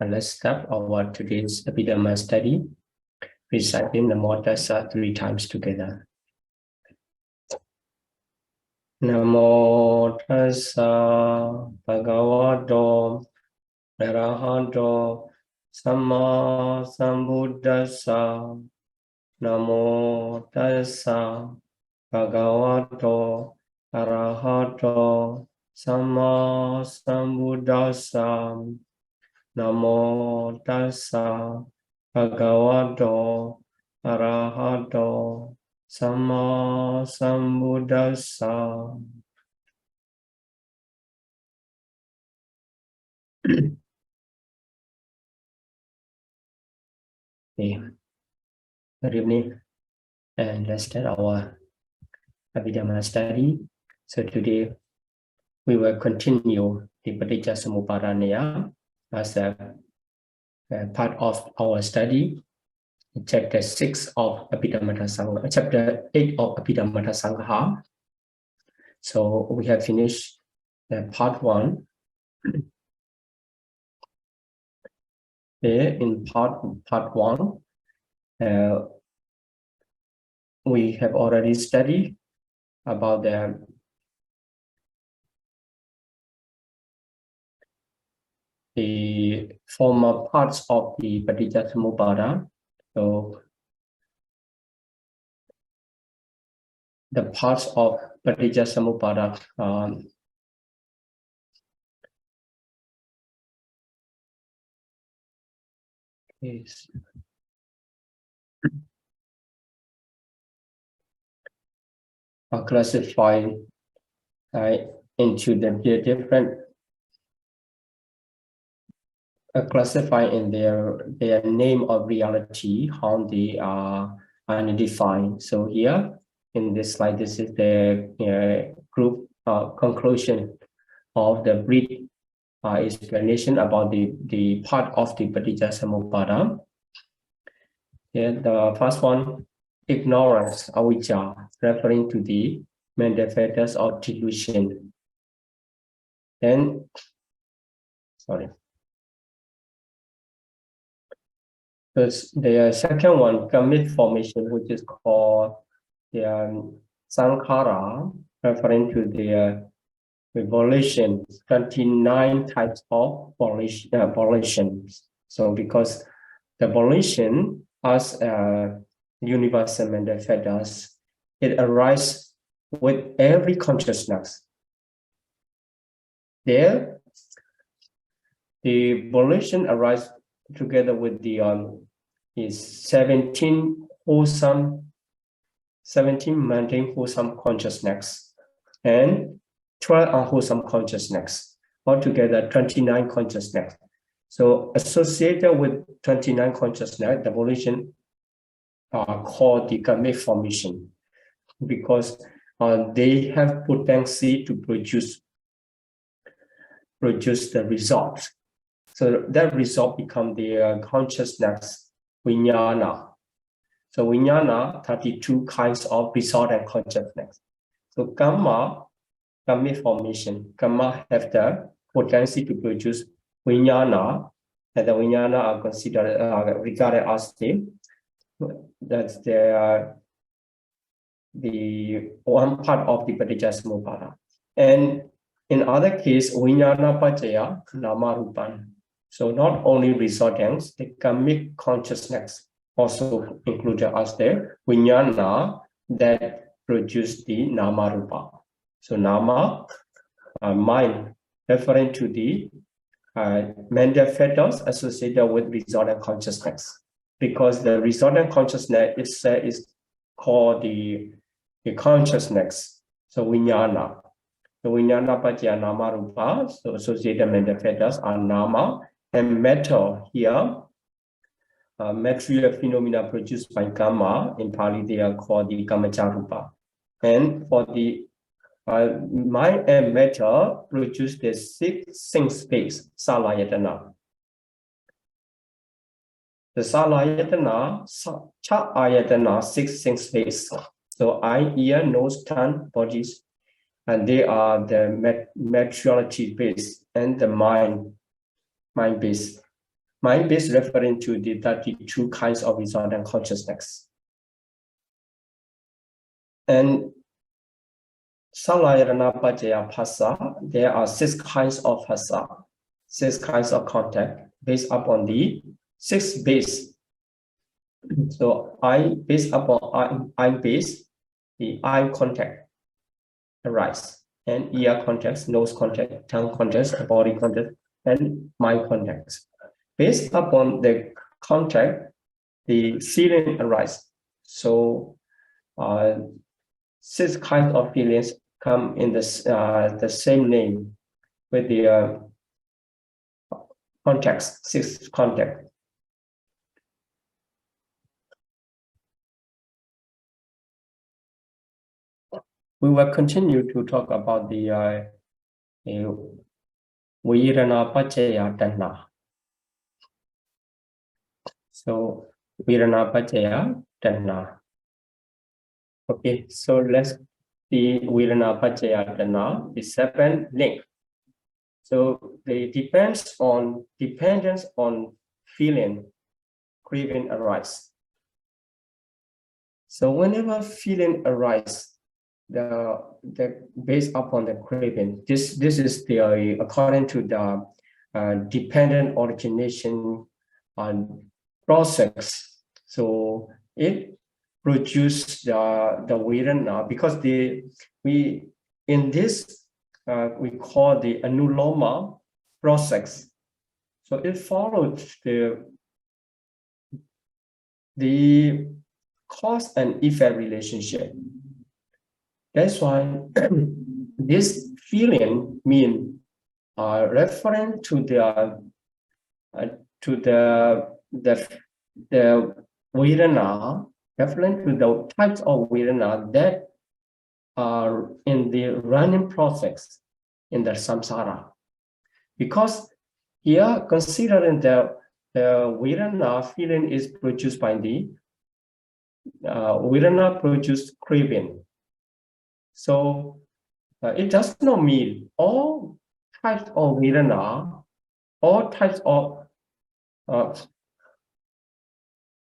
And let's start our today's Abhidhamma study, reciting the Namo Tassa 3 times together. Namo Tassa Bhagavato Arahato Samma Sambuddhassa. Namo Tassa Bhagavato Arahato Samma Sambuddhassa. Namo Tassa Bhagavato Arahato Samma Sambuddhassa. Okay. Good evening, and let's start our Abhidhamma study. So today we will continue the Paticcasamuppada as a part of our study, chapter 6 of Abhidhamma Sangha, chapter 8 of Abhidhamma Sangha. So we have finished part 1. Here in part 1, we have already studied about the former parts of the Paticcasamuppada. So the parts of Paticcasamuppada are classified into the different classified in their name of reality, how they are identified. So here in this slide, this is the group conclusion of the brief explanation about the part of the Paticcasamuppada. Here the first one, ignorance, avijja, referring to the mental factors of delusion. Then, the second one, karmic formation, which is called the sankhara, referring to the volition, 29 types of volitions. So because the volition as universal mental factors, it arises with every consciousness. There, the volition arises together with the 17 maintained wholesome consciousness and 12 unwholesome consciousness, altogether 29 consciousness. So associated with 29 consciousness, the volition are called the karmic formation, because they have potency to produce the result. So that result becomes the consciousness, vijnana. So vijnana, 32 kinds of result and consciousness. So karmic formation, karma have the potency to produce vijnana, and the vijnana are considered regarded as that's the one part of the Paticcasamuppada. And in other case, vijnana paccaya nama rupan. So not only resultants, the karmic consciousness also included as the vijnana that produce the nama rupa. So nama, mind, referring to the mental factors associated with resultant consciousness, because the resultant consciousness is called the consciousness. So vijnana. The vijnana paccaya nama rupa, so associated mental factors are nama, and matter here, material phenomena produced by karma, in Pali they are called the kamaccarupa. And for the mind and matter produce the 6 sense space, salayatana. The salayatana, cha ayatana, 6 sense space. So eye, ear, nose, tongue, bodies, and they are the materiality base and the mind base. mind-based referring to the 32 kinds of resonant consciousness. And Salayana Pajaya Phasa, there are 6 kinds of phasa, 6 kinds of contact based upon the 6 base. So I based upon I base, the eye contact arise, and ear contact, nose contact, tongue contact, body contact, and mind contact. Based upon the contact, the feeling arise. So 6 kinds of feelings come in this the same name with the context, 6 contact. We will continue to talk about the Virana Pachaya Tanna. So Virana Pachaya Tanna. Okay, so let's see Virana Pachaya Tanna, the 7th link. So they dependence on feeling, craving arise. So whenever feeling arise, the based upon the craving, this is the according to the dependent origination process. So it produces the Virana, because we call the anuloma process. So it follows the cause and effect relationship. That's why this feeling mean referring to the Vedana, referring to the types of Vedana that are in the running process in the samsara. Because here, considering the Vedana feeling is produced by the Vedana produced craving. So it does not mean all types of Vedana, all types of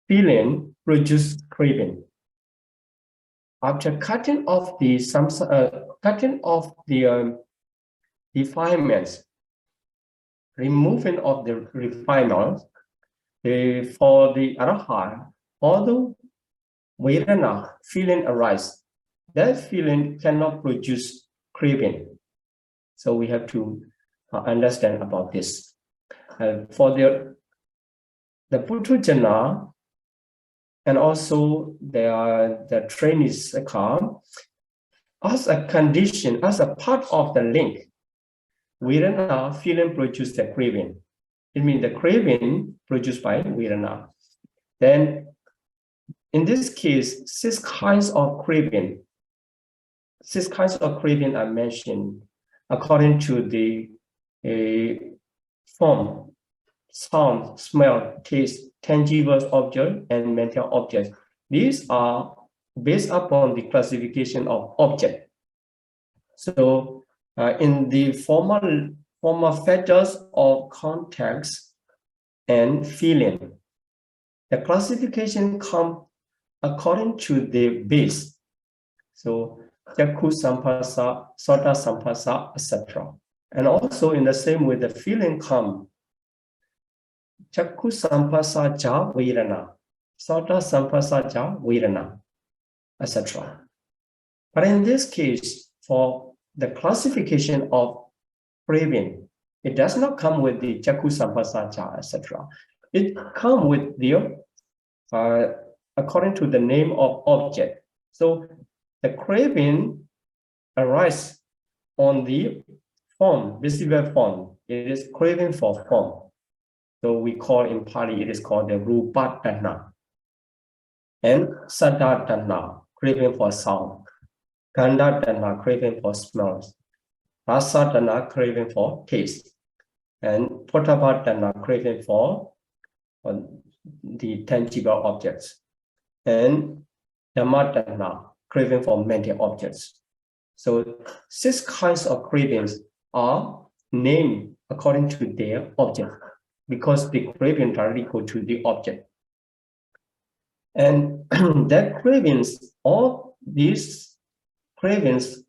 feeling produce craving. After cutting off the defilements, removing of the refinements, for the Arahant, although Vedana feeling arise, that feeling cannot produce craving. So we have to understand about this. For the Puthujjana, and also the trainees come, as a condition, as a part of the link, Vedana feeling produce the craving. It means the craving produced by Vedana. Then in this case, 6 kinds of craving. 6 kinds of craving are mentioned according to the form, sound, smell, taste, tangible object, and mental objects. These are based upon the classification of object. So in the formal factors of context and feeling, the classification comes according to the base. So Jakku Sampasa, Sota Sampasa, etc. And also in the same way, the feeling comes Jakku Sampasa Ja Vedana, Sota Sampasa Ja Vedana, etc. But in this case, for the classification of craving, it does not come with the Jakku Sampasa Ja, etc. It comes with the according to the name of object. So the craving arises on the form, visible form. It is craving for form. So we call in Pali, it is called the Rupatanna. And Sadatanna, craving for sound. Gandhatanna, craving for smells. Rasatanna, craving for taste. And Potapatana, craving for the tangible objects. And Dhammatanna, craving for mental objects. So 6 kinds of cravings are named according to their object. because the craving directly go to the object. And that cravings, all these cravings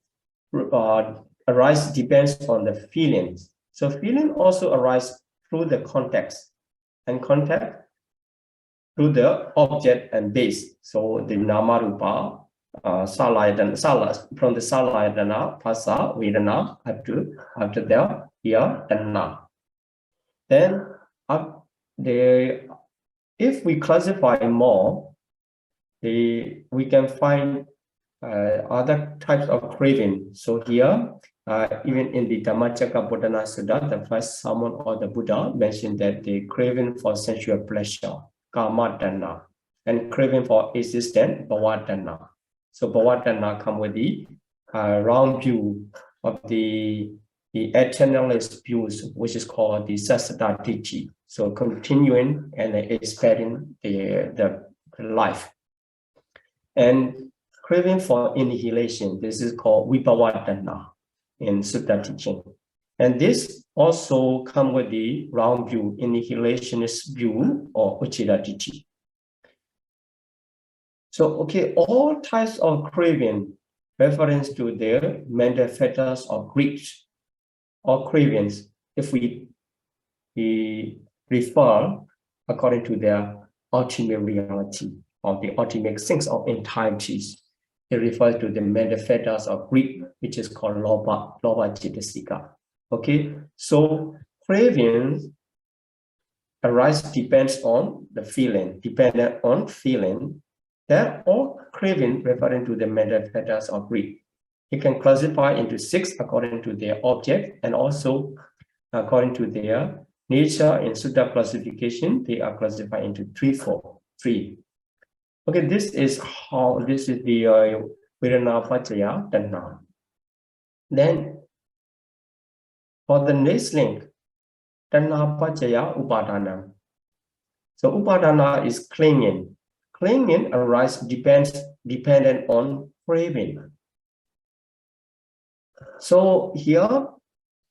arise depends on the feelings. So feeling also arise through the context, and context through the object and base. So the nama rupa, from the salayadana, phasa, vedana, after there, here, tanna. Then if we classify more, we can find other types of craving. So here, even in the Dhammacakkappavattana Sutta, the first sermon of the Buddha mentioned that the craving for sensual pleasure, kama tanna, and craving for existence, bhava tanna. So bhava tanna come with the round view of the eternalist views, which is called the sassata ditti. So continuing and expanding the life. And craving for annihilation, this is called vibhava tanna in Sutta teaching. And this also come with the round view, annihilationist view, or ucheda ditti. So, okay, all types of craving reference to their mental fetters or greed or cravings, if we refer according to their ultimate reality of the ultimate sense of entities. It refers to the mental fetters of greed, which is called lobha cittasika. Okay, so cravings arise depends on the feeling, dependent on feeling. That all craving referring to the mental fetters of greed. You can classify into 6 according to their object and also according to their nature. In Sutta classification, they are classified into 3. Okay, this is the Vedana Pacaya Tanna. Then for the next link, Tanna Pacaya Upadana. So Upadana is clinging. Clinging arises dependent on craving. So here,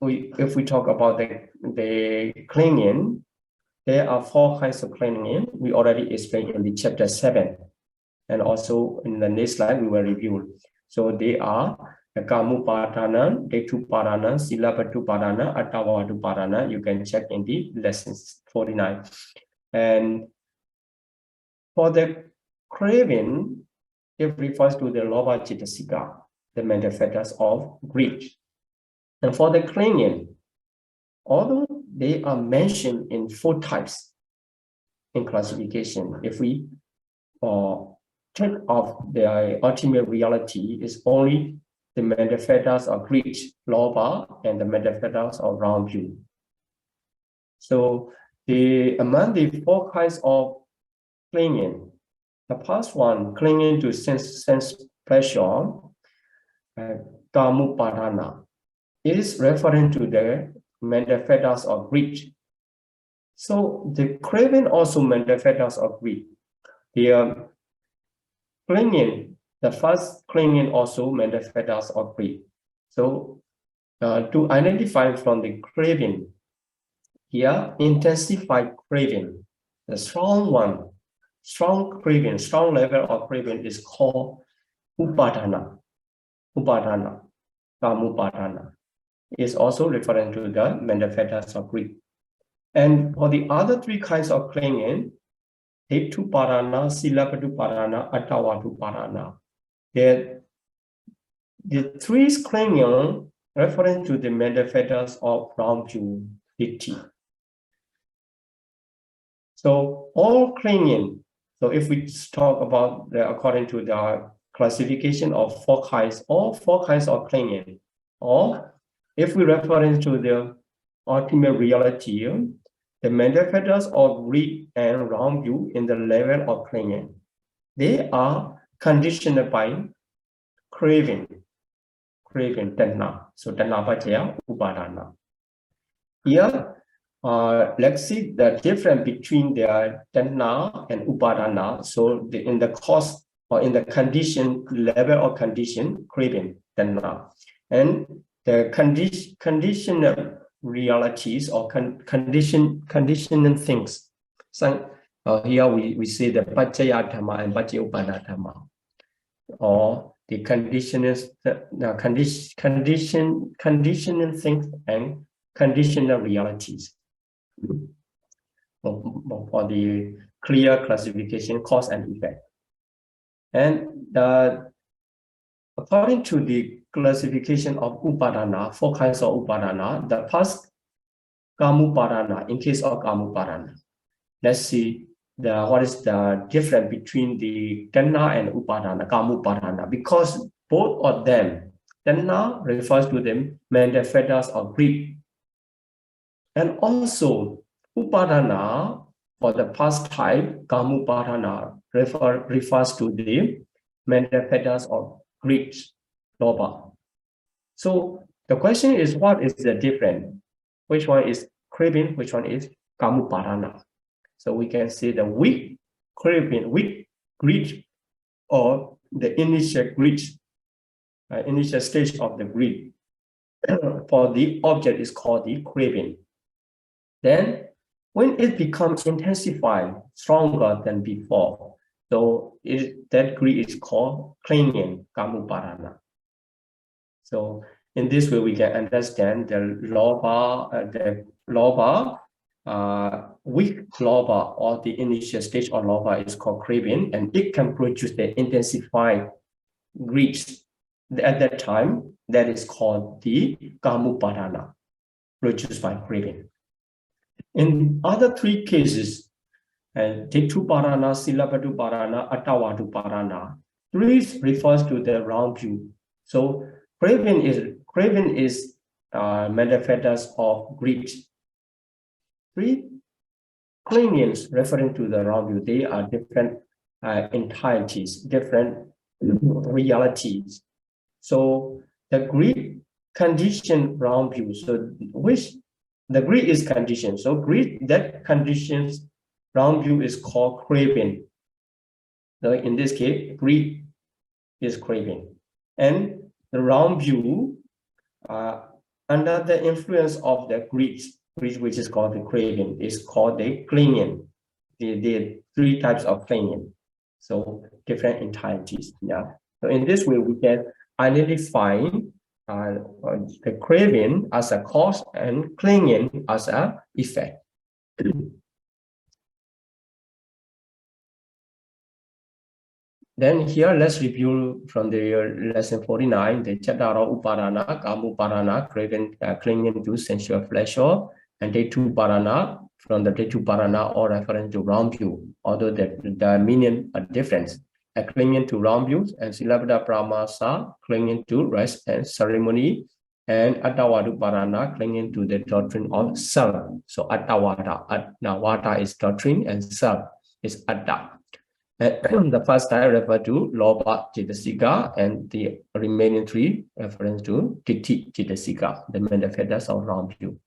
if we talk about the clinging, there are 4 kinds of clinging. We already explained in the chapter 7. And also in the next slide, we will review. So they are the Kamupadana, Detupadana, Silapatupadana, Attavatupadana. You can check in the lessons 49. And for the craving, it refers to the lobha cittasika, the mental fetters of greed. And for the clinging, although they are mentioned in 4 types in classification, if we take off their ultimate reality, is only the mental fetters of greed, lobha, and the mental fetters of round view. So among the 4 kinds of clinging, the first one, clinging to sense pleasure, kamupadana, is referring to the mental fetters of greed. So the craving also mental fetters of greed. The clinging, the first clinging also mental fetters of greed. So to identify from the craving, here intensified craving, the strong one, strong craving, strong level of craving is called upadana. Upadana, kamupadana, is also referring to the mental fetters of greed. And for the other 3 kinds of clinging, Detupadana, Silapatupadana, Attavatupadana, the 3 clinging referring to the mental fetters of round view ditti. So all clinging, so if we talk about according to the classification of 4 kinds, all 4 kinds of clinging, or if we refer to the ultimate reality, the mental fetters of greed and round view in the level of clinging, they are conditioned by craving, tanna. So tanna pacaya upadana. Here, let's see the difference between the tanna and upadana. So in the cause or in the condition, level of condition, craving, tanna. And the conditional realities or conditioning things. So here we see the Pacaya Dhamma and Paccayuppana Dhamma, or the conditioning things and conditional realities. For the clear classification, cause and effect. And according to the classification of upadana, 4 kinds of upadana, the first kamupadana, in case of kamupadana, let's see what is the difference between the tanha and upadana, kamupadana, because both of them, tanha refers to the mental fetters of greed, and also upadana for the past type, kamupadana refers to the mental fetters of greed, lobha. So the question is, what is the difference? Which one is craving? Which one is kamupadana? So we can see the weak craving, weak greed, or the initial greed, initial stage of the greed. For the object is called the craving. Then when it becomes intensified, stronger than before, so that greed is called clinging, kamupadana. So in this way, we can understand the lobha, weak lobha, or the initial stage of lobha is called craving, and it can produce the intensified greed. At that time, that is called the kamupadana, produced by craving. In other 3 cases, Dithuparana, Silabatuparana, Attavatuparana, 3 refers to the round view. So craving is manifestors of greed. 3 clingings referring to the round view. They are different entities, different realities. So the greed condition round view. So the greed is conditioned. So greed that conditions round view is called craving. So in this case, greed is craving. And the round view, under the influence of the greed, which is called the craving, is called the clinging. The 3 types of clinging. So different entities. Yeah. So in this way, we can identify the craving as a cause and clinging as an effect. Then here, let's review from the lesson 49, the chapter of upadana, kamupadana, craving, clinging to sensual pleasure, and Dithuparana, from the Dithuparana, or referring to round view, although the meaning are different. Clinging to round views, and Silabada Pramasa, clinging to rest and ceremony, and Attavatuparana, clinging to the doctrine of self. So Attavata, Vata is doctrine, and self is Atta. The first type refer to lobha cetasika, and the remaining 3 reference to ditthi cetasika, the manifestors of round view.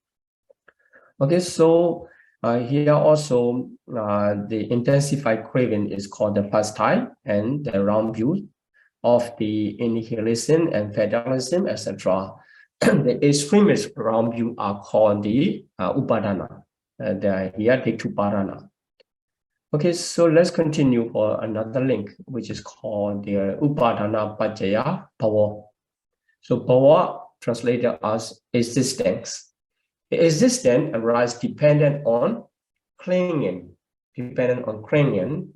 Okay, so here also the intensified craving is called the first type, and the round view of the nihilism and fatalism, etc. The extremist round view are called the upadana. Here Dithuparana. Okay, so let's continue for another link, which is called the upadana paccaya bhava. So bhava translated as existence. The existence arises dependent on clinging. Dependent on clinging.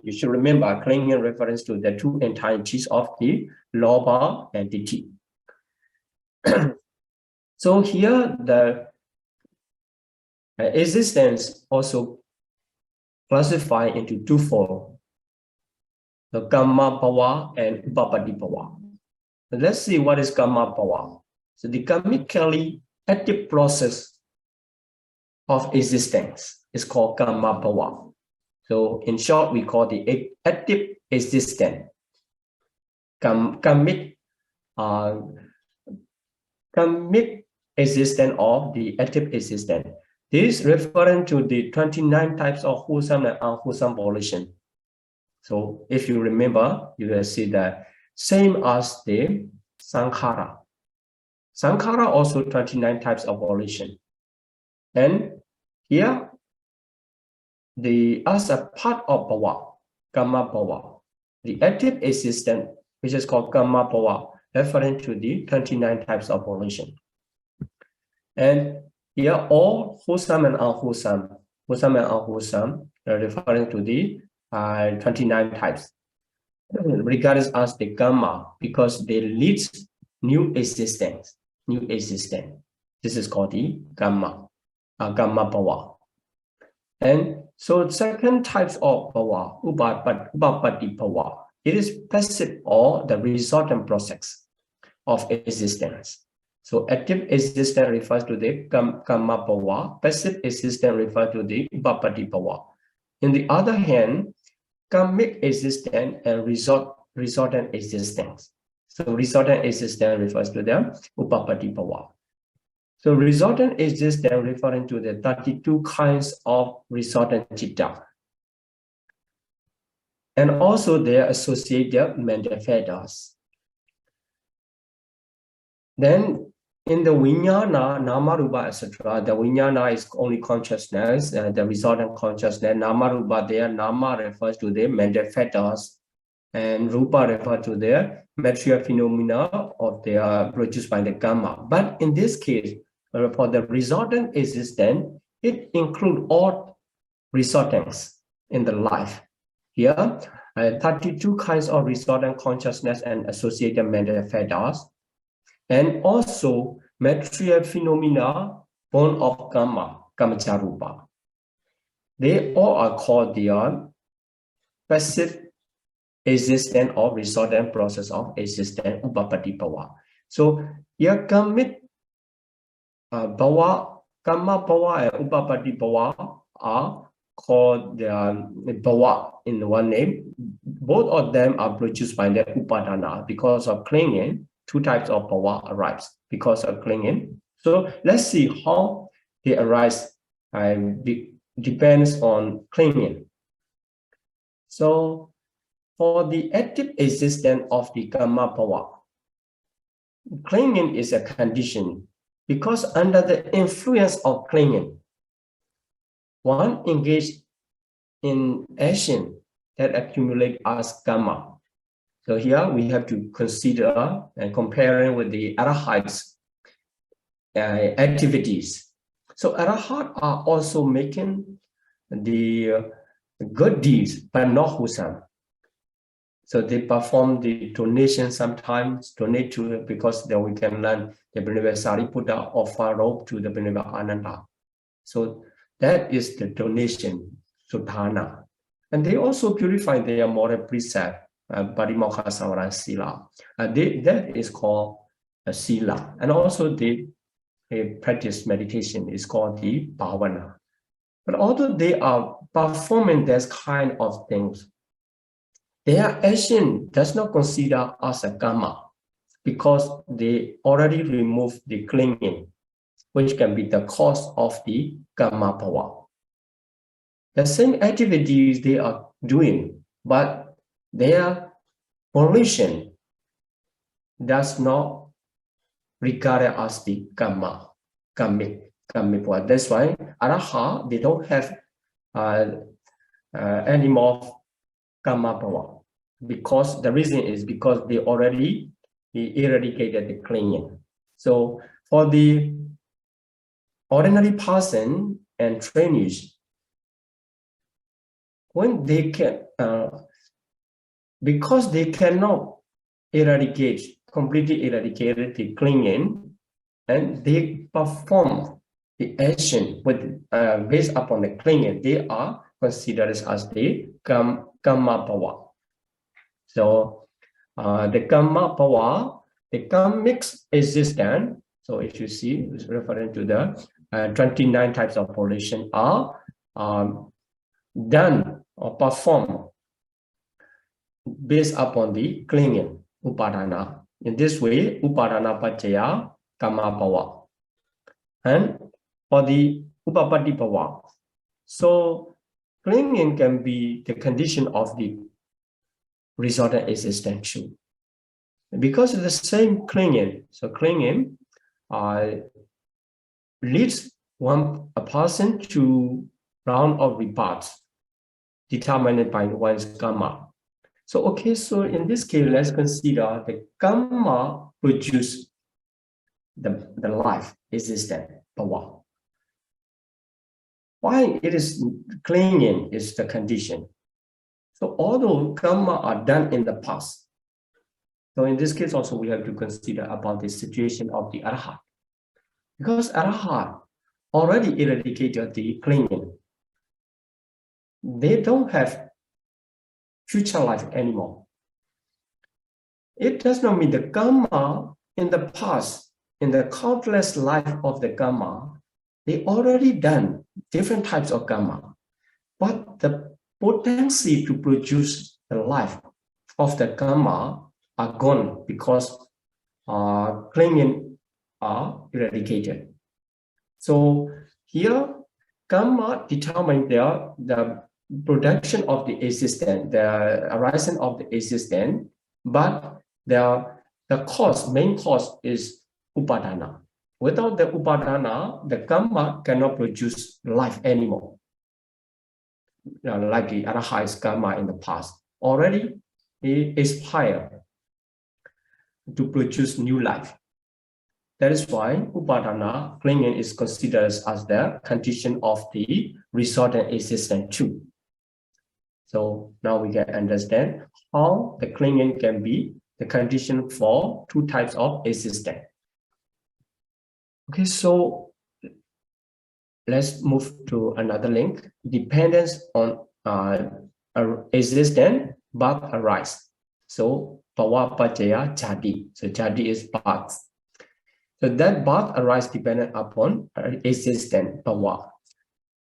You should remember clinging reference to the 2 entities of the lobha and ditthi. So here the existence also classified into 2 forms, the kamma bhava and upapatti bhava. So let's see what is kamma bhava. So the karmically active process of existence is called kamma bhava. So in short, we call the active existence. Karmic existence of the active existence. This is referring to the 29 types of wholesome and unwholesome volition. So if you remember, you will see that same as the sankhara. Sankhara also 29 types of volition. And here, as a part of bhava, karma bhava, the active existence, which is called karma bhava, referring to the 29 types of volition. And here, all wholesome and unwholesome, referring to the 29 types, regarded as the karma, because they lead new existence. This is called the karma bhava. And so second types of bhava, upapatti bhava, it is passive or the resultant process of existence. So active existence refers to the karma bhava, passive existence refers to the upapatti bhava. On the other hand, karmic existence and resultant existence. So resultant existence refers to the upapatti bhava. So resultant existence referring to the 32 kinds of resultant citta. And also their associated mental factors. Then in the vijnana, nama, rupa, etc., the vijnana is only consciousness, the resultant consciousness. Nama, rupa, there, nama refers to the mental factors, and rupa refers to the material phenomena of they are produced by the karma. But in this case, for the resultant existence, it includes all resultants in the life. Here, 32 kinds of resultant consciousness and associated mental factors, and also material phenomena born of karma, kamacharupa. They all are called the passive existence or resultant process of existence, upapatti bhava. So here karmic bhava, karma bhava and upapatti bhava are called the bhava in one name. Both of them are produced by the upadana because of clinging. Two types of bhava arise because of clinging. So let's see how they arise. Depends on clinging. So for the active existence of the karma bhava, clinging is a condition because under the influence of clinging, one engaged in action that accumulate as karma. So here we have to consider and comparing with the arahats activities. So arahats are also making the good deeds, but not wholesome. So they perform the donation sometimes, donate to because then we can learn the Venerable Sariputta offer robe to the Venerable Ananda. So that is the donation, sudhana. And they also purify their moral precept, parimokha samvara sila. That is called a sila. And also they practice meditation is called the bhavana. But although they are performing this kind of things, their action does not consider as a karma because they already remove the clinging, which can be the cause of the karma bhava. The same activities they are doing, but their volition does not regard it as the karmic bhava. That's why araha, they don't have any more karma bhava. Because the reason is because they already eradicated the clinging. So for the ordinary person and trainees, when they can, because they cannot completely eradicate the clinging, and they perform the action with based upon the clinging, they are considered as the karma bhava. So the karma bhava, the karmic existence. So if you see, it's referring to the 29 types of volition are done or performed based upon the clinging, upadana. In this way, upadana paccaya karma bhava. And for the upapatti bhava, so clinging can be the condition of the resultant existence too. Because of the same clinging, so clinging leads a person to round of rebirths determined by one's karma. So, okay, so in this case, let's consider the karma produce the life, existence, power. Why it is clinging is the condition. So although karma are done in the past, so in this case also we have to consider about the situation of the Arhat. Because Arhat already eradicated the clinging. They don't have future life anymore. It does not mean the karma in the past, in the countless life of the karma, they already done different types of karma. But the potency to produce the life of the karma are gone because clinging are eradicated. So here, karma determines the production of the existence, the arising of the existence, but the main cause is upadana. Without the upadana, the karma cannot produce life anymore. Like the Arahant's karma in the past, already it expired to produce new life. That is why upadana, clinging, is considered as the condition of the resultant existence too. So now we can understand how the clinging can be the condition for two types of existence. Okay, so let's move to another link. Dependence on existence, birth arise. So bhava pacaya jadi. So jadi is birth. So that birth arise dependent upon existence, bhava.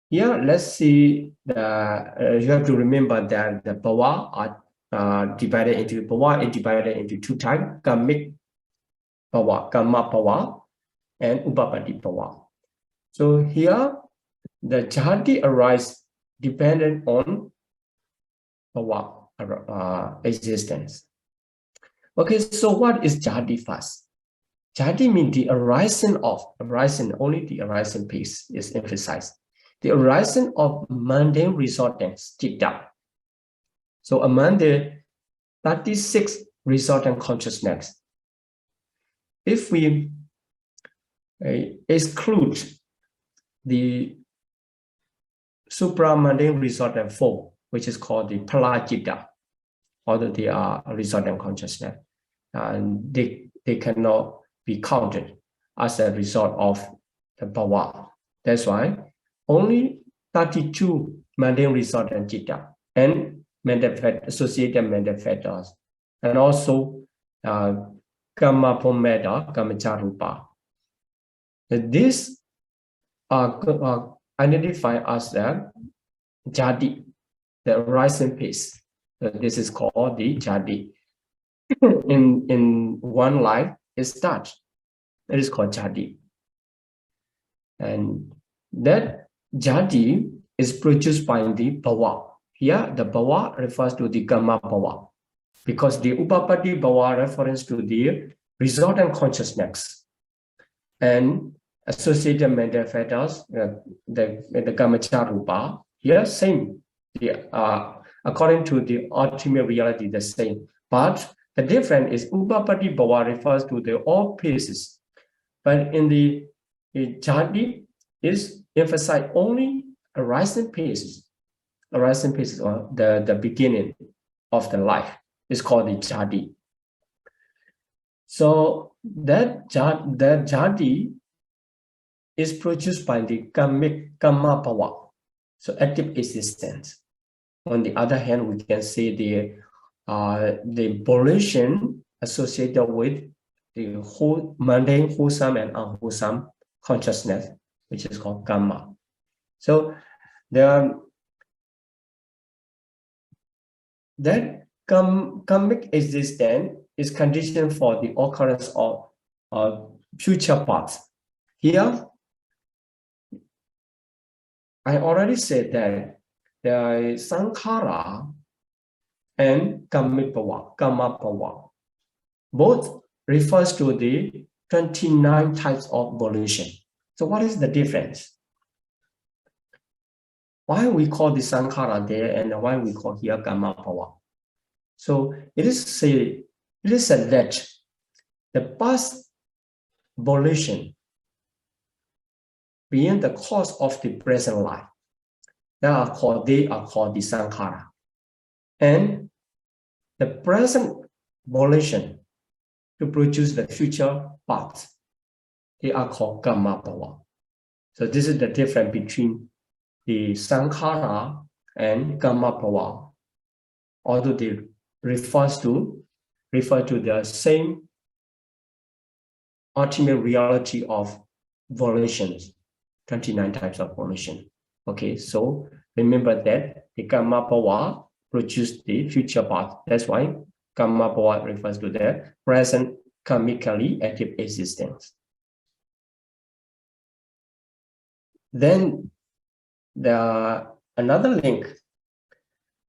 Here, let's see you have to remember that the bhava are divided into two types: karmic bhava, karma bhava, and upapatti bhava. So here, the jadi arise dependent on bhava existence. Okay, so what is jadi first? Jadi means the arising, only the arising piece is emphasized. The arising of mundane resultants, citta. So among the 36 resultant consciousness, if we exclude the supramundane resultant 4, which is called the pala-citta, although they are resultant consciousness, and they cannot be counted as a result of the bhava. That's why only 32 mundane resultant citta and associated mental factors, and also karma pometa, kamacharupa. These are identified as the jadi, the arising piece. This is called the jadi. In one life, it starts. It is called jadi. And that jadi is produced by the bhava. Here, the bhava refers to the karma bhava, because the upapatti bhava refers to the resultant consciousness and associated mental factors, the kamacharupa. Here, same. According to the ultimate reality, the same. But the difference is upapatti bhava refers to the all pieces, but in the jadi is emphasized only arising pieces. Arising pieces, or the beginning of the life, is called the jadi. So that jadi is produced by the karma bhava, so active existence. On the other hand, we can say the pollution associated with the whole mundane, wholesome and unwholesome consciousness, which is called karma. So that karmic existence is conditioned for the occurrence of future paths. Here, I already said that the sankhara and karmic bhava, karma bhava, both refers to the 29 types of volition. So what is the difference? Why we call the sankhara there and why we call here karma power? So it is said that the past volition being the cause of the present life, they are called the sankhara. And the present volition to produce the future path, they are called karma power. So this is the difference between the sankhara and karma power, although they refer to the same ultimate reality of volitions, 29 types of volition. Okay, so remember that the karma power produces the future path. That's why karma power refers to the present karmically active existence. Then another link,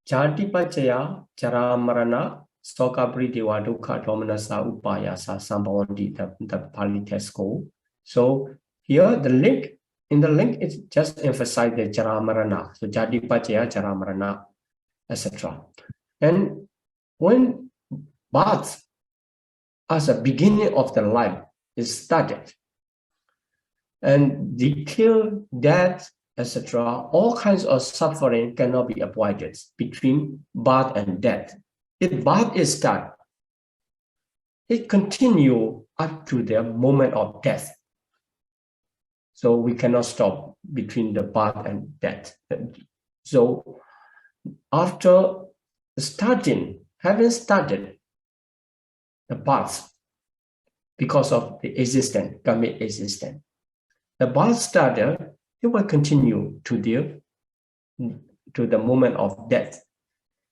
Jati Pachaya Charamarana Stokabri Dewa Dukha Domanasa Upayasa Sambhavandi, the Pali text go. So here the link, in the link it just emphasize the Charamarana. So Jati Pachaya Charamarana, etc. And when birth as a beginning of the life is started, and detailed death, etc., all kinds of suffering cannot be avoided between birth and death. If birth is started, it continues up to the moment of death. So we cannot stop between the birth and death. So after having started the birth because of the existence, karmic existence, the birth started, it will continue to the moment of death.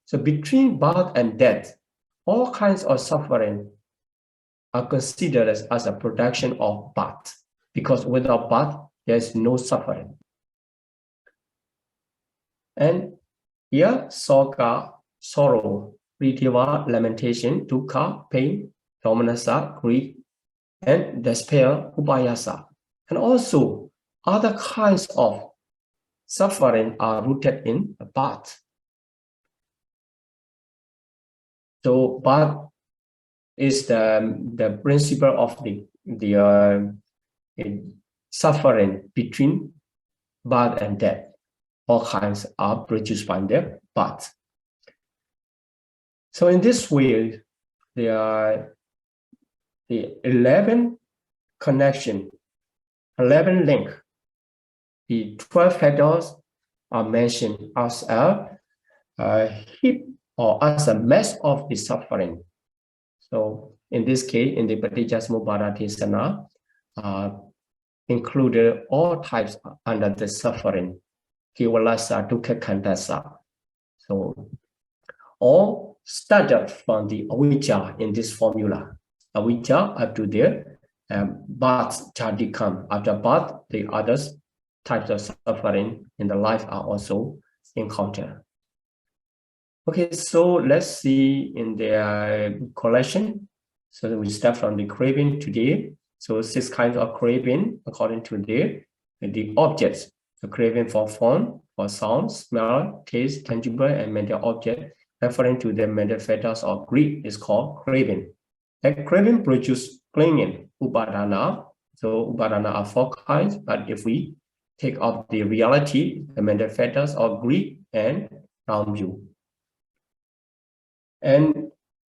So between birth and death, all kinds of suffering are considered as a production of birth, because without birth, there's no suffering. And here, soka, sorrow, prithiva, lamentation, dukkha, pain, domanassa, grief, and despair, upayasa. And also, other kinds of suffering are rooted in birth. So birth is the principle of the suffering between birth and death. All kinds are produced by the birth. So in this way, there are the 11 connection, 11 link. The 12 petals are mentioned as a heap or as a mass of the suffering. So in this case, in the Patijasmupada Desana, included all types under the suffering, Kevalasa, Dukkha, Khandasa. So all started from the avijja in this formula. Avijja up to their birth, jati come. After birth, the others types of suffering in the life are also encountered. Okay, so let's see in the collection. So we start from the craving today. So 6 kinds of craving according to the objects. The craving for form, for sound, smell, taste, tangible, and mental object, referring to the mental fetters or greed is called craving. And craving produces clinging, upadana. So upadana are 4 kinds, but if we take up the reality, the mental fetters or greed and round view. And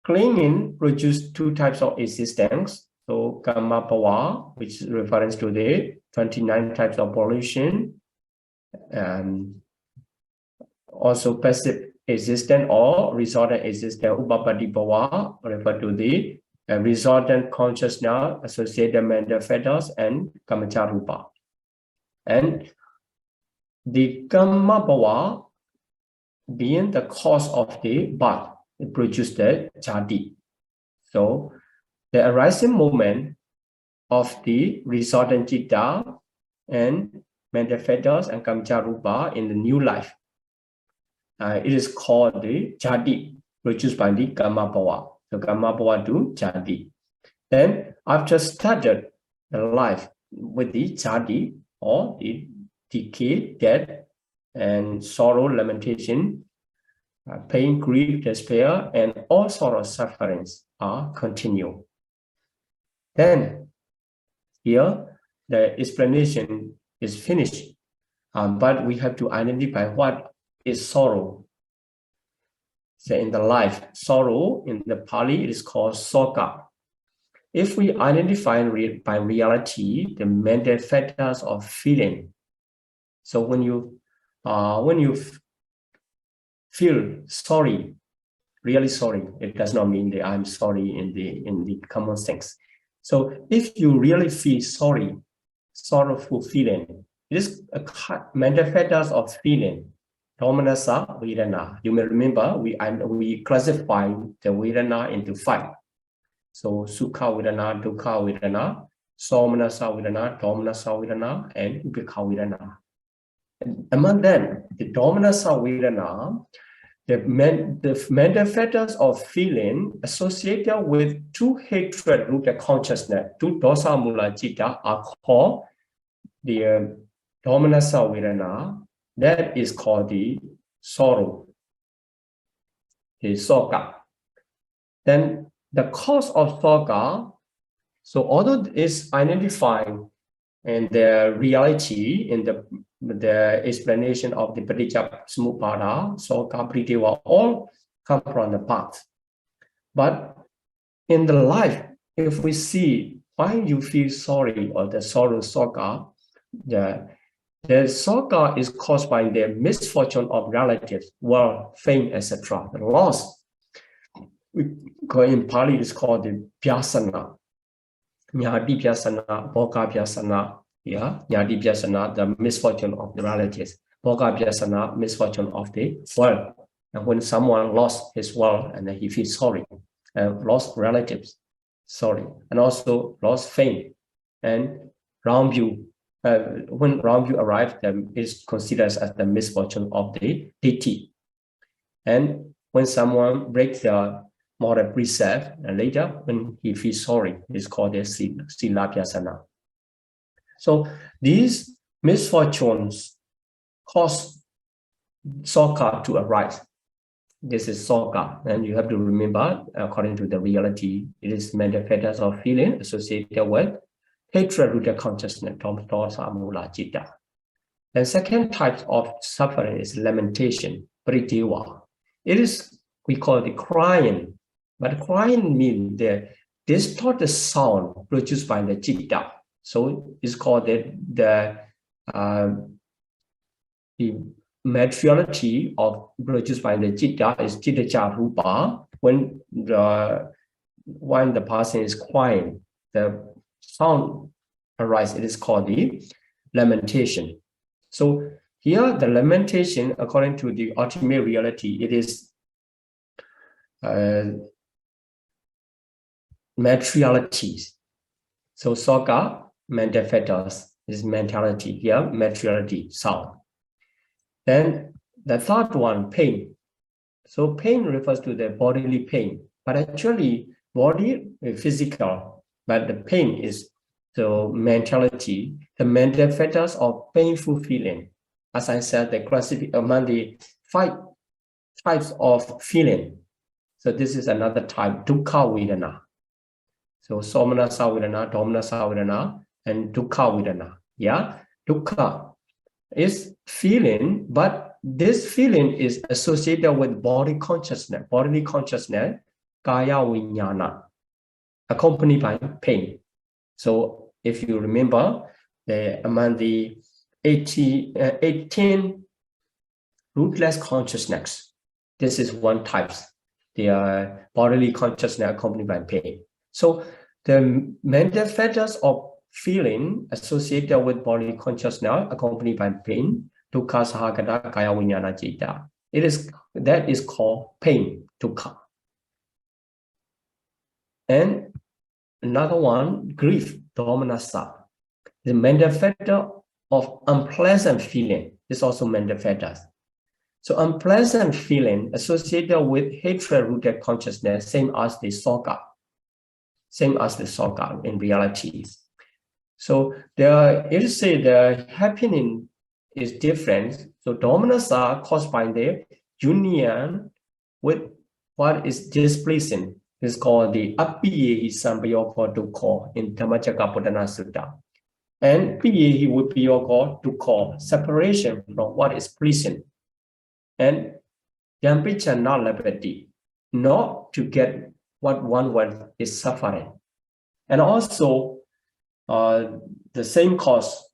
clinging produces 2 types of existence. So karma power, which is reference to the 29 types of pollution, and also passive existence or resultant existence, upapati power, refer to the resultant consciousness, associated mental fetters, and kamacharupa. And the karma power being the cause of the birth, it produces the jati. So the arising moment of the resultant citta and mental fetters and kamacharupa in the new life, it is called the jati, produced by the karma power. So karma power do jati. Then After started the life with the jati or the decay, death, and sorrow, lamentation, pain, grief, despair, and all sort of sufferings are continued. Then here the explanation is finished, but we have to identify what is sorrow. So in the life, sorrow in the Pali it is called soka. If we identify by reality the mental factors of feeling, so when you feel sorry, really sorry, it does not mean that I'm sorry in the common sense. So if you really feel sorry, sorrowful feeling, it is a mental factors of feeling. Domanasa Vedana. You may remember we classify the Vedana into 5. So Sukha Vedana, Dukkha Vedana, Somanasa Vedana, Domanasa Vedana, and Upekha Vedana. Among them, the Domanasa Vedana, the mental factors of feeling associated with 2 hatred-rooted consciousness, 2 dosa mula citta, are called the Domanasa Vedana. That is called the sorrow, the soka. Then the cause of soka, so although it's identified in the reality in the explanation of the Paticca Samuppada, soka, priteva, all come from the past. But in the life, if we see why you feel sorry or the sorrow soka, the soka is caused by the misfortune of relatives, wealth, fame, etc. The loss, we call in Pali, is called the pyasana. Nyadi pyasana, bhoga pyasana, nyadi pyasana, the misfortune of the relatives. Bhoga pyasana, misfortune of the wealth. And when someone lost his wealth and he feels sorry, lost relatives, sorry, and also lost fame. And round view, when round view arrives, then is considered as the misfortune of the deity. And when someone breaks the moral precept, and later when he feels sorry, it's called the sila pyasana. So these misfortunes cause soka to arise. This is soka, and you have to remember, according to the reality, it is mental factors of feeling associated with hatred-rooted consciousness, dosa mula citta. The second type of suffering is lamentation, priteva. It is, we call it crying, but crying means the distorted sound produced by the citta. So it's called the materiality of produced by the citta is citta rupa. When the person is crying, the sound arises. It is called the lamentation. So here, the lamentation, according to the ultimate reality, it is materialities. So soka, mental factors, is mentality. Here, materiality, sound. Then the third one, pain. So pain refers to the bodily pain, but actually body is physical, but the pain is the mentality, the mental factors of painful feeling. As I said, the classification among the 5 types of feeling. So this is another type, dukkha vedana. So somanasa vedana, domanasa vedana, and dukkha vedana. Yeah, dukkha is feeling, but this feeling is associated with body consciousness, bodily consciousness, kaya vinyana, accompanied by pain. So if you remember, among the 18 rootless consciousness, this is one type, the bodily consciousness accompanied by pain. So the mental factors of feeling associated with body consciousness accompanied by pain, dukkha sahagata kaya vinyana citta. That is called pain, dukkha. And another one, grief, domanasa. The mental factor of unpleasant feeling is also mental factors. So unpleasant feeling associated with hatred-rooted consciousness, same as the soka. same as the soka in reality. So it is said the happening is different. So dominance are caused by the union with what is displeasing. It's called the Apiyehi Sambayoko Dukkha in Dhammacakkappavattana Sutta. And Piyehi would be your to call separation from what is pleasing. And Yampicha not liberty, not to get what one wants is suffering. And also the same cause,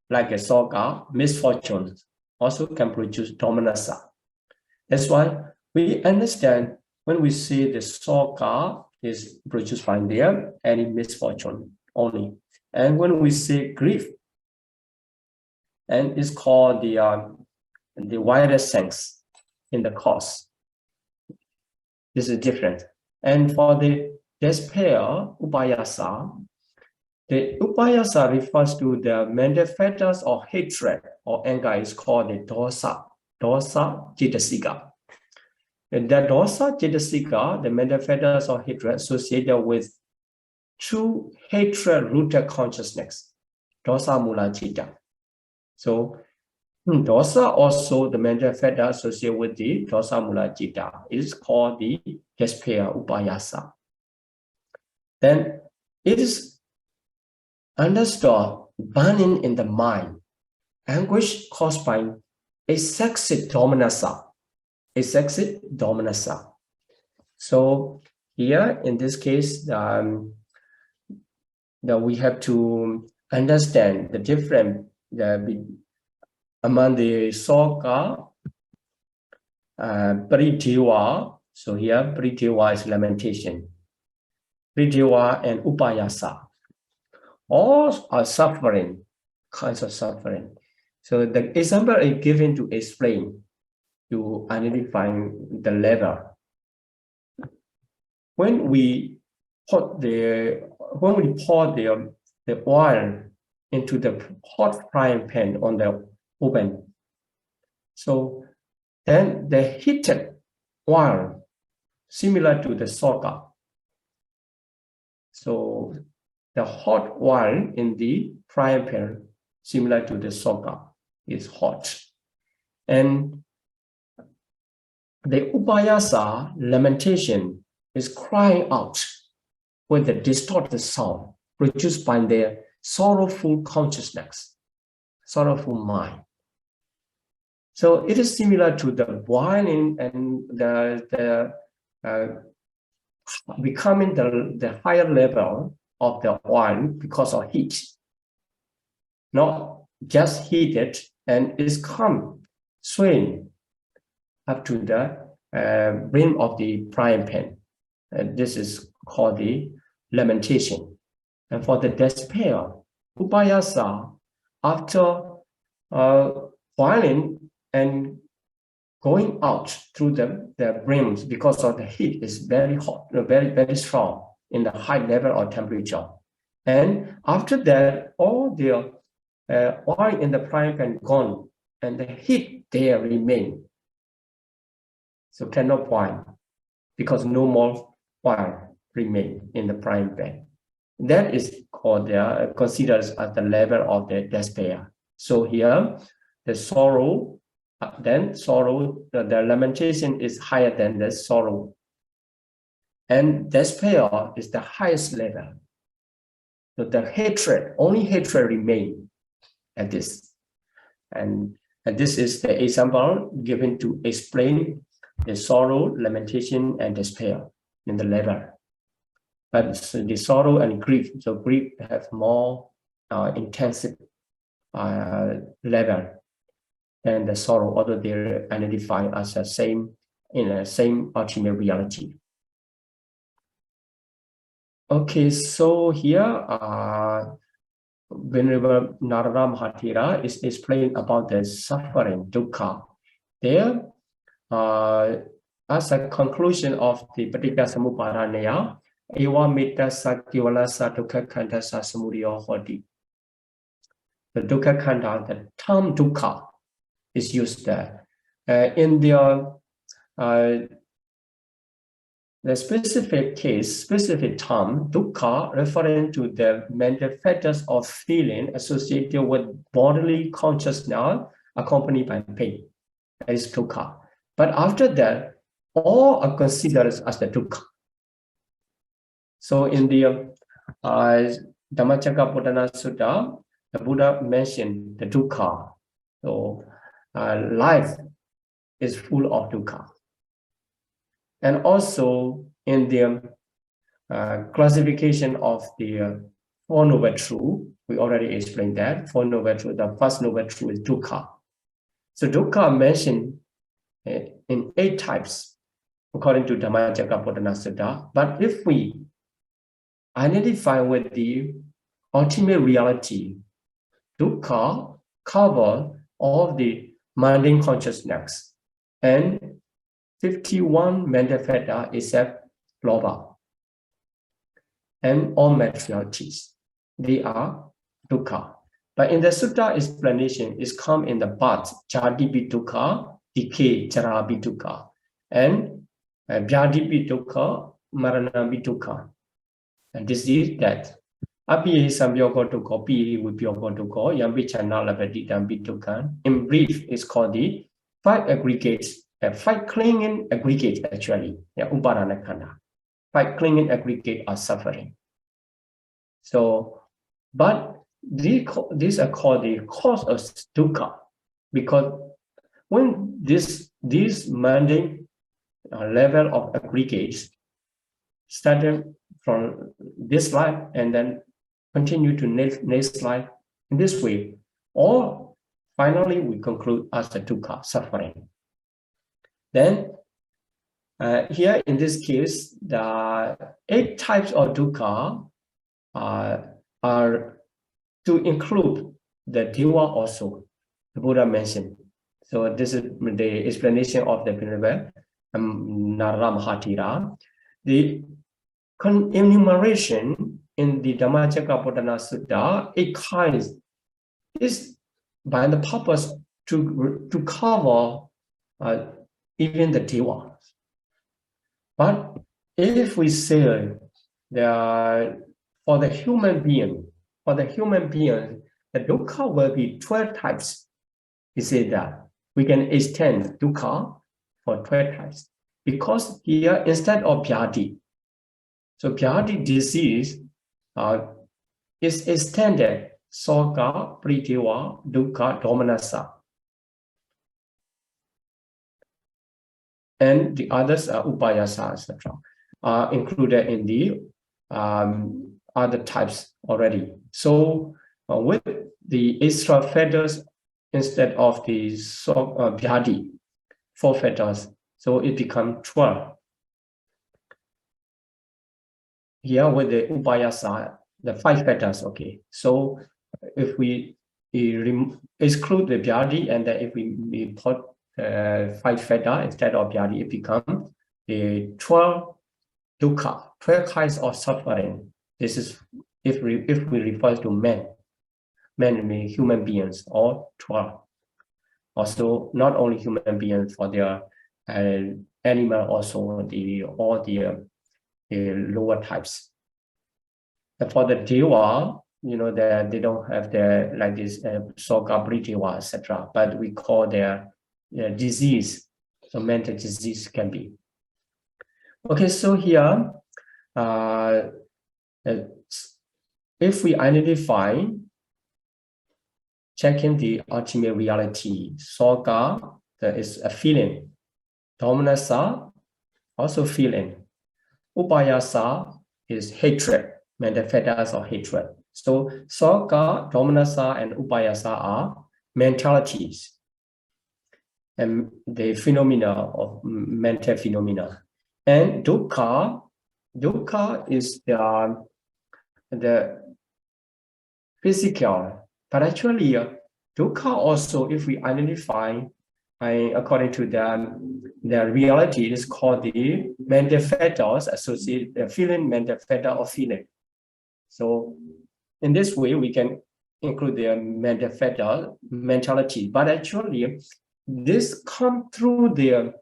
like a soka, misfortune, also can produce dominance. That's why we understand when we say the soka is produced by there, any misfortune only. And when we say grief, and it's called the wider sense in the cause. This is different. And for the despair, upayasa, the upayasa refers to the mental factors of hatred or anger is called the dosa cetasika. And the dosa cetasika, the mental factors of hatred associated with true hatred-rooted consciousness, dosa mula citta. So dosa also the mental factor associated with the dosa mula citta is called the despair upayasa. Then it is understood burning in the mind, anguish caused by excessive dominanza. So here in this case, that we have to understand the difference among the soka, paridewa. So here paridewa is lamentation, paridewa and upayasa. All are suffering, kinds of suffering. So the example is given to explain, to identify the level. When we pour the oil into the hot frying pan on the oven, so then the heated oil similar to the soka. So the hot oil in the frying pan similar to the soka is hot, and the upayasa lamentation is crying out with the distorted sound produced by their sorrowful consciousness, sorrowful mind. So it is similar to the boiling and the becoming the higher level of the oil because of heat, not just heated, and it's come swaying up to the brim of the frying pan. And this is called the lamentation. And for the despair, upayasa, after boiling and going out through the brims because of the heat is very hot, very, very strong in the high level of temperature. And after that, all the oil in the frying pan gone and the heat there remain. So cannot boil because no more oil remain in the frying pan. That is called considered as the level of the despair. So here, the sorrow, the lamentation is higher than the sorrow. And despair is the highest level. So the hatred, only hatred remain at this. And this is the example given to explain the sorrow, lamentation, and despair in the level. But the sorrow and grief, so grief have more intensive level than the sorrow, although they're identified as the same in the same ultimate reality. Okay, so here Venerable Narada Mahathera is explaining about the suffering, dukkha. There, as a conclusion of the Paticcasamuppada, Ewa Mita Sakivalasa Dukkha Khandha Samudaya Hoti. The Dukkha Khandha, the term dukkha is used there. In their the specific case, specific term, dukkha, referring to the mental factors of feeling associated with bodily consciousness accompanied by pain. That is dukkha. But after that, all are considered as the dukkha. So in the Dhammacakkappavattana Sutta, the Buddha mentioned the dukkha. So life is full of dukkha. And also in the classification of the Four Noble Truths, we already explained that. Four Noble Truths, the first Noble Truth is dukkha. So dukkha mentioned in 8 types, according to Dhammacakkappavattana Sutta. But if we identify with the ultimate reality, dukkha covers all the mundane consciousness and 51 mental factors except lobha and all materialities. They are dukkha. But in the sutta explanation, it's come in the parts jati dukkha, decay, jara dukkha, and vyadi dukkha, marana dukkha. And this is that. Api sambhyoko dukkha, pi vipyoko dukkha, yampi chana labati dampi dukkha. In brief, it's called the 5 aggregates, 5 clinging aggregates actually. Uparana khanda. 5 clinging aggregates are suffering. So, but these are called the cause of dukkha, because when this mundane level of aggregates started from this life and then continue to next life in this way, or finally we conclude as the dukkha, suffering. Then here in this case, the 8 types of dukkha are to include the deva also, the Buddha mentioned. So this is the explanation of the Venerable Narada Mahathira. The enumeration in the Dhammacakkappavattana Sutta, 8 kinds, is by the purpose to cover even the devas. But if we say for the human being, the dukkha will be 12 types. He said that we can extend dukkha for 12 types. Because here, instead of vyadi, so vyadi disease is extended soka, priteva, dukkha, domanassa. And the others are upayasa, etc., are included in the other types already. So with the extra feathers instead of the vyadi, 4 feathers, so it becomes 12. Here with the upayasa, the 5 feathers, okay. So if we exclude the vyadi and then if we put 5 feather instead of vyadi, it becomes the 12 dukkha, 12 kinds of suffering. This is if we refer to men mean human beings, or 12. Also, not only human beings, for their animal, also all the lower types. And for the deva, they don't have the like this soka, priteva, etc. But we call their disease, so mental disease can be. Okay, so here, if we identify, checking the ultimate reality, soka, there is a feeling. Domanassa, also feeling. Upayasa is hatred, mental factors of hatred. So soka, domanassa, and upayasa are mentalities and the phenomena of mental phenomena. And dukkha is the physical, but actually dukkha also, if we identify according to the reality, is called the mental factors associated the feeling, mental factor of feeling. So in this way we can include the mental factor mentality, but actually this comes through the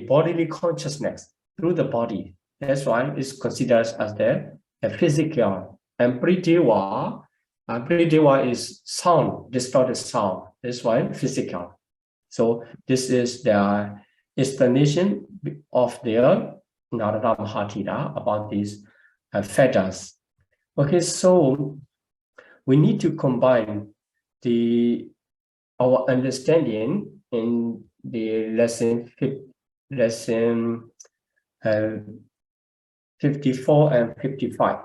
bodily consciousness. through the body. That's why it's considered as a physical. And Prithiva is sound, distorted sound. That's why physical. So this is the explanation of their Narada Mahatita about these fetters. Okay, so we need to combine our understanding in the lesson 54 and 55.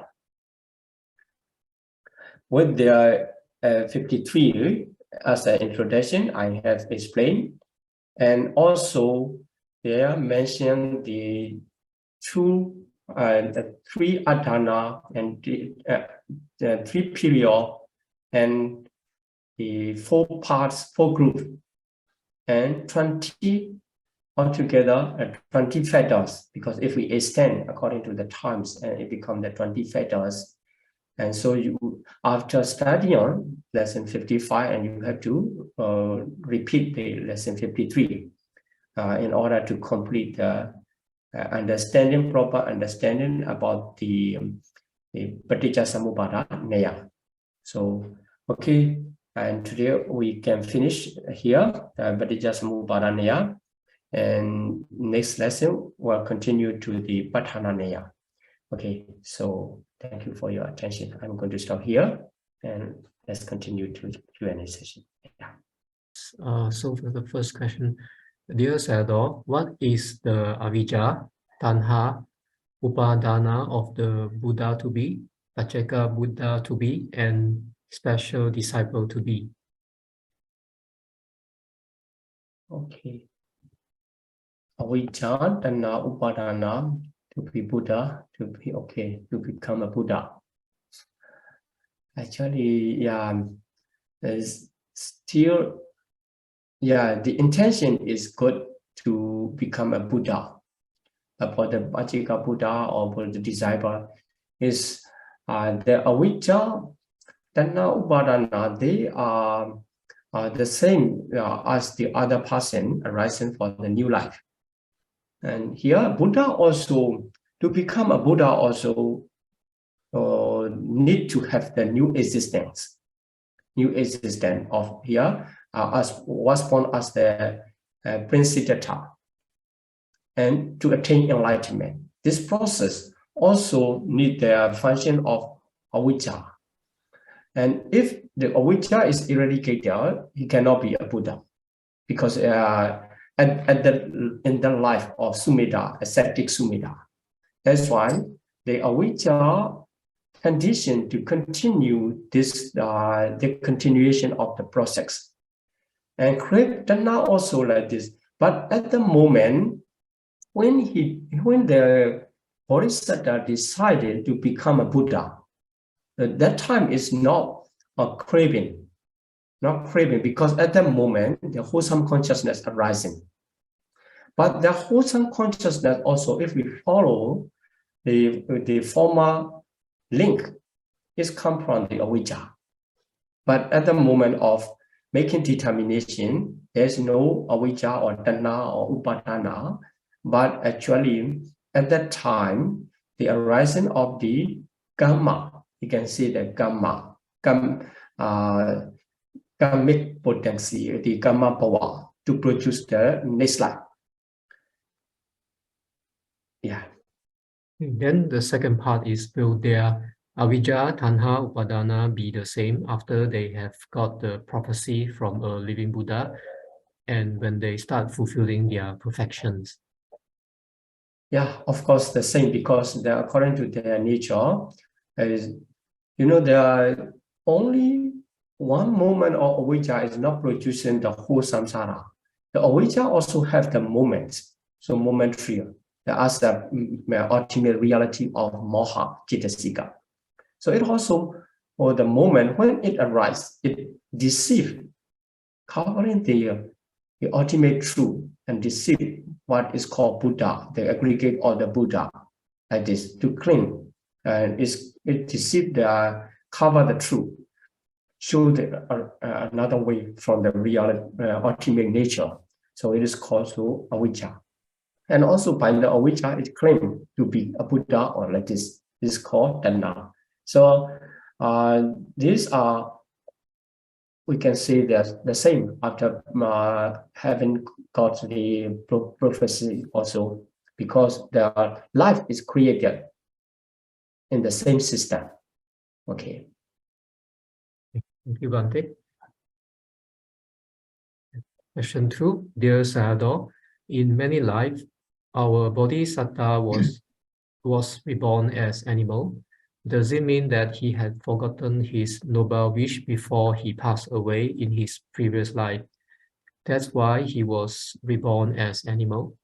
With the 53 as an introduction, I have explained, and also there mentioned the three adhana and the three period and the 4 parts, 4 groups, and 20 altogether 20 fetters, because if we extend according to the times, and it becomes the 20 fetters. And so you, after studying lesson 55, and you have to repeat the lesson 53 in order to complete the proper understanding about the Paticcasamuppada Neya. So, okay, and today we can finish here, Paticcasamuppada Neya, and next lesson we'll continue to the Patthana Neya. Okay, so thank you for your attention. I'm going to stop here, and let's continue to the Q&A session. Yeah. So for the first question, dear Sayadaw, what is the avijja, tanha, upadana of the Buddha to be, Pacceka Buddha to be, and special disciple to be? Okay. Avijja, tanha, upadana, to be Buddha, to be okay, to become a Buddha. Actually, yeah, there's still, yeah, the intention is good to become a Buddha. But for the Pacceka Buddha or for the disciple, is the avijja, tanha, upadana, they are the same as the other person arising for the new life. And here, Buddha also, to become a Buddha also need to have the new existence of here, as was born as the Prince Siddhartha, and to attain enlightenment. This process also need the function of avijja. And if the avijja is eradicated, he cannot be a Buddha, because in the life of Sumedha, ascetic Sumedha. That's why the avijja condition to continue this, the continuation of the process. And tanha also like this. But at the moment, when the Bodhisattva decided to become a Buddha, that time is not a craving. Not craving, because at that moment, the wholesome consciousness arising. But the wholesome consciousness also, if we follow the former link, is come from the avijja. But at the moment of making determination, there's no avijja or tanha or upadana. But actually, at that time, the arising of the karma, you can see the karma, karmic potency, the karma power to produce the next life. Yeah. Then the second part is, will their avijja, tanha, upadana be the same after they have got the prophecy from a living Buddha and when they start fulfilling their perfections? Yeah, of course, the same, because according to their nature, there are only one moment of avijja is not producing the whole samsara. The avijja also have the moments, so momentary. As the ultimate reality of moha, citasika. So it also, or the moment when it arises, it deceives, covering the ultimate truth, and deceive what is called Buddha, the aggregate of the Buddha, like this, to cling, and it deceives cover the truth, show another way from the real ultimate nature. So it is called avijja. And also by the avijja, it claimed to be a Buddha or like this. This is called Tanna. So these are, we can say that the same after having got the prophecy also, because the life is created in the same system. Okay. Thank you, Bhante. Question 2. Dear Sayadaw, in many lives, our bodhisattva was reborn as animal. Does it mean that he had forgotten his noble wish before he passed away in his previous life? That's why he was reborn as animal.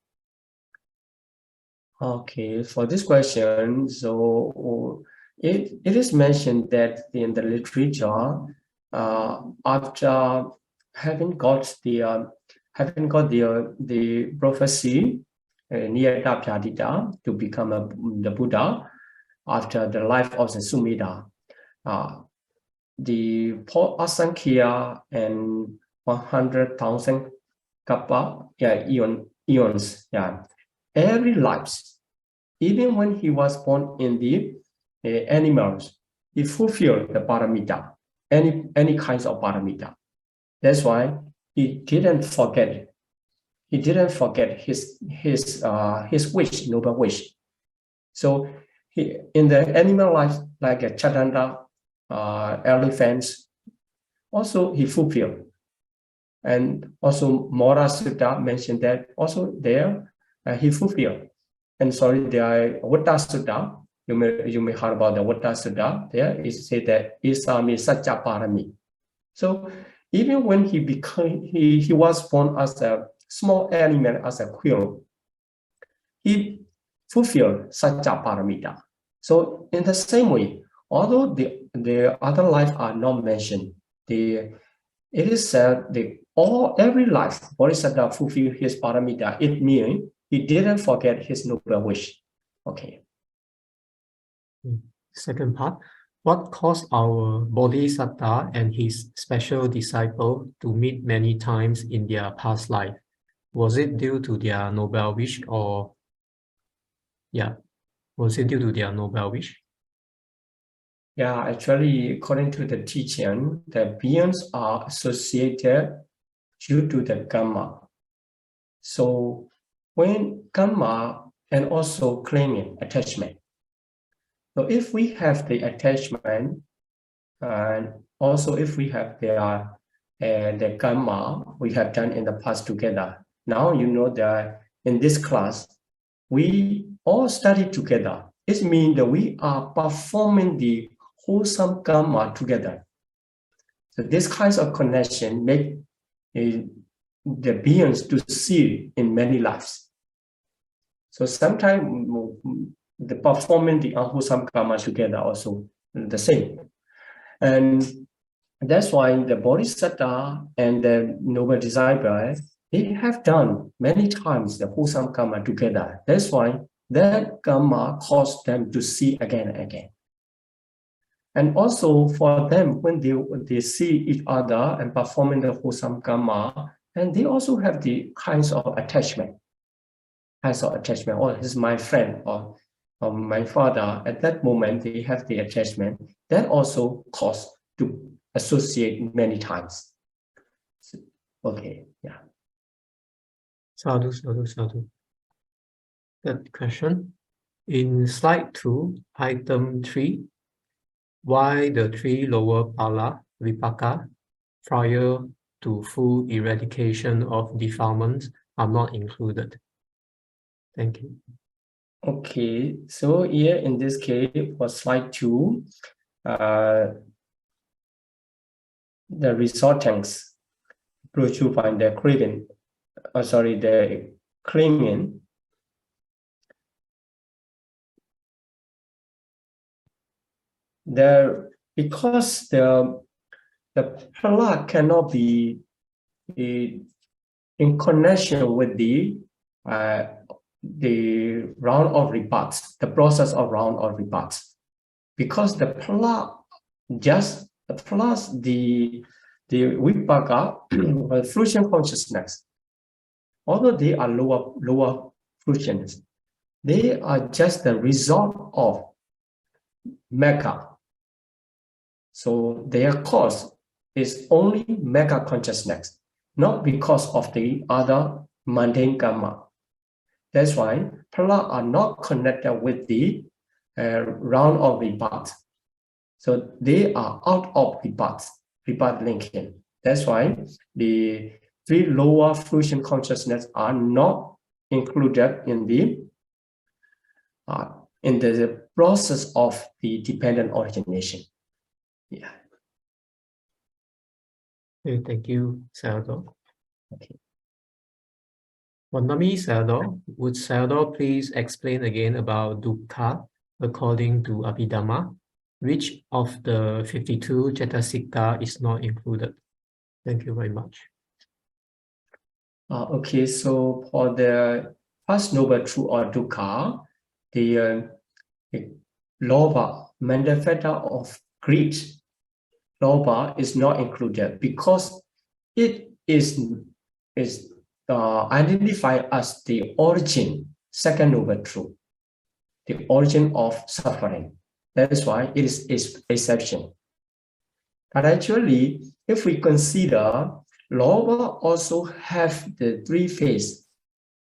Okay, for this question, so it is mentioned that in the literature, after having got the prophecy Niyata Pyadita to become the Buddha after the life of the Sumedha, the Paul Asankhya and 100,000 kappa, eons, every life, even when he was born in the animals, he fulfilled the paramita, any kinds of paramita. That's why he didn't forget. He didn't forget his wish, noble wish. So he, in the animal life, like a Chatanda, elephants, also he fulfilled. And also Mora Sutta mentioned that also there he fulfilled. And sorry, there Vata Sutta, you may heard about the Vata Sutta. There is said that Isami Satya Parami. So even when he was born as a small animal, as a quail, he fulfilled Satya Paramita. So in the same way, although the other life are not mentioned, it is said every life Bodhisattva fulfilled his paramita. It means he didn't forget his noble wish. Okay. Second part. What caused our Bodhisattva and his special disciple to meet many times in their past life? Was it due to their noble wish or was it due to their noble wish? Yeah, actually, according to the teaching, the beings are associated due to the karma. So when karma and also claiming attachment. So if we have the attachment, and also if we have the karma we have done in the past together, now you know that in this class, we all study together. It means that we are performing the wholesome karma together. So this kind of connection make the beings to see in many lives. So sometimes the performing the unwholesome karma together also the same. And that's why the Bodhisattva and the noble disciple, they have done many times the wholesome karma together. That's why that karma caused them to see again and again. And also for them, when they see each other and performing the wholesome karma, and they also have the kinds of attachment. Oh, he's my friend, or my father. At that moment, they have the attachment. That also caused to associate many times. Okay, yeah. Sadhu. That question. In slide 2, item 3, why the 3 lower pala, vipaka, prior to full eradication of defilements are not included? Thank you. Okay, so here in this case, for slide 2, the resultants to find the craving, the clinging. Because the pala cannot be in connection with the round of rebuts, the process of round of rebuts, because the pala plus the vipaka, fruition consciousness, although they are lower fruitions, they are just the result of mega. So their cause is only mega consciousness, not because of the other mundane karma. That's why phala are not connected with the round of rebirth. So they are out of rebirth linking. That's why the three lower fruition consciousness are not included in the process of the dependent origination. Yeah. Okay, thank you, Sayadaw. Okay. Vandami Sayadaw, would Sayadaw please explain again about dukkha according to Abhidhamma? Which of the 52 Cetasika is not included? Thank you very much. Okay, so for the first noble truth or dukkha, the lobha, manifesta of greed, lobha is not included because it is identified as the origin, second noble truth, the origin of suffering. That is why it is exception. But actually, if we consider lobha also have the three phases,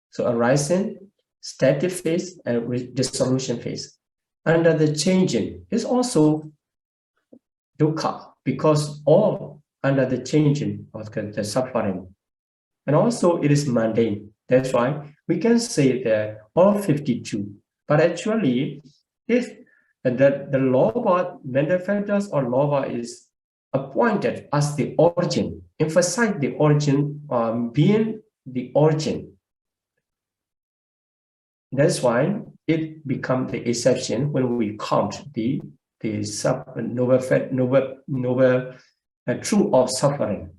so arising, static phase, and dissolution phase. Under the changing is also dukkha because all under the changing of the suffering, and also it is mundane. That's why we can say that all 52. But actually, if the lobha manifestos or lobha is appointed as the origin, emphasize the origin being the origin. That's why it becomes the exception when we count the noble truth of suffering.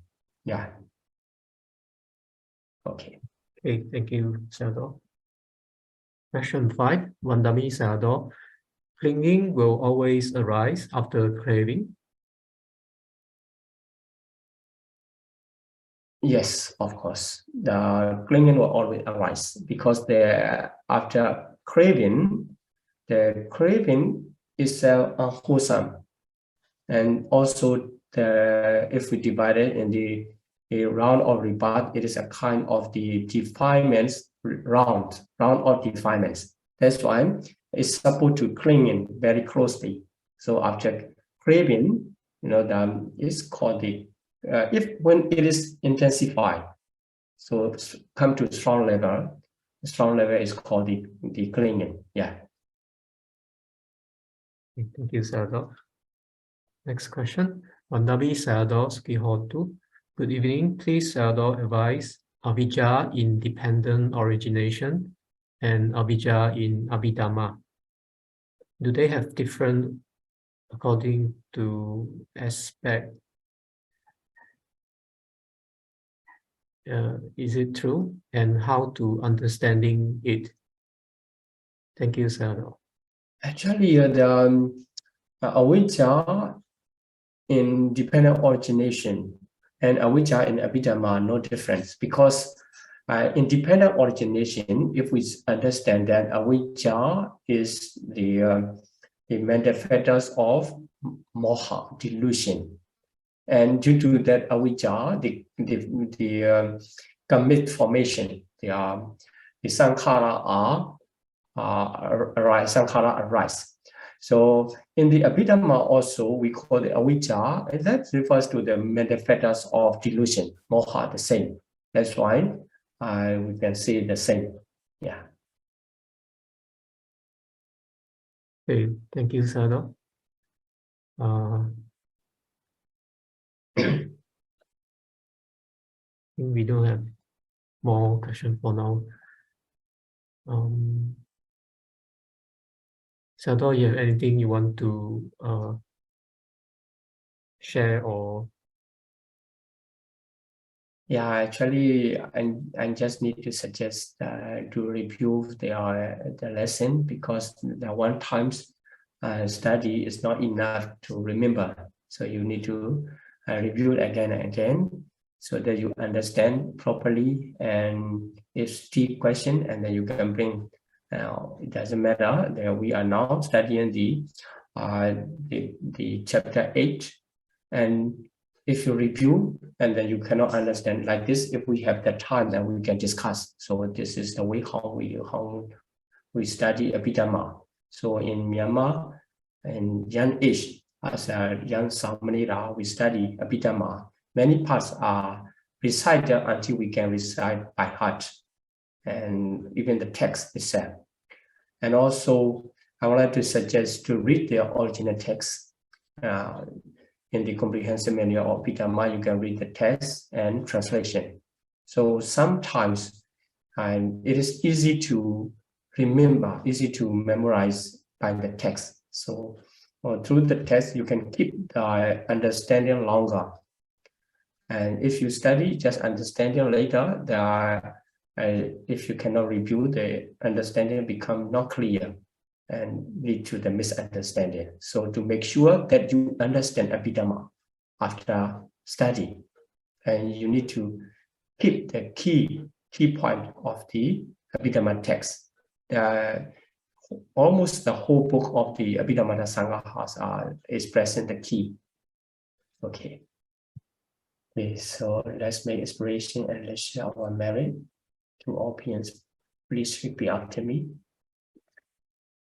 Yeah. Okay. Okay, thank you, Sayadaw. Question 5, Vandami Sayadaw. Clinging will always arise after craving. Yes, of course. The clinging will always arise because after craving, the craving is unwholesome, and also if we divide it in the round of rebirth, it is a kind of the defilements round of defilements. That's why it's supposed to cling in very closely. So after craving, it's called the when it is intensified, so come to strong level is called the clinging. Yeah. Thank you, Sayadaw. Next question, Vandami Sayadaw Sukihotu. Good evening. Please, Sayadaw, advise avijja in dependent origination and avijja in Abhidhamma. Do they have different according to aspect? Is it true? And how to understanding it? Thank you, Sayadaw. Actually, the avijja in dependent origination and avijja in Abhidhamma are no difference, because in dependent origination, if we understand that avijja is the manifestos of moha, delusion, and due to that avijja, the commit formation, the sankhara arise. So in the Abhidhamma also, we call it avijja, and that refers to the manifestos of delusion, moha, the same. That's why we can say the same. Yeah. Okay, thank you, Sayadaw. I think we don't have more questions for now. Sayadaw, you have anything you want to share or? Yeah, actually, I just need to suggest to review the lesson, because the one times study is not enough to remember. So you need to review it again and again. so that you understand properly, and if deep question, and then you can bring. Now it doesn't matter that we are now studying the chapter 8, and if you review and then you cannot understand like this, if we have the time, then we can discuss. So this is the way how we study Abhidhamma. So in Myanmar, in young age, as a young Samanera, we study Abhidhamma. Many parts are recited until we can recite by heart, and even the text itself. And also, I would like to suggest to read the original text. In the comprehensive manual of Abhidhamma, you can read the text and translation. So sometimes it is easy to remember, easy to memorize by the text. So through the text, you can keep the understanding longer. And if you study just understanding later, if you cannot review, the understanding become not clear and lead to the misunderstanding. So to make sure that you understand Abhidhamma after study, and you need to keep the key point of the Abhidhamma text. Almost the whole book of the Abhidhamma Sangha is present the key. Okay. So let's make inspiration and let's share our merit to all parents. Please repeat after me.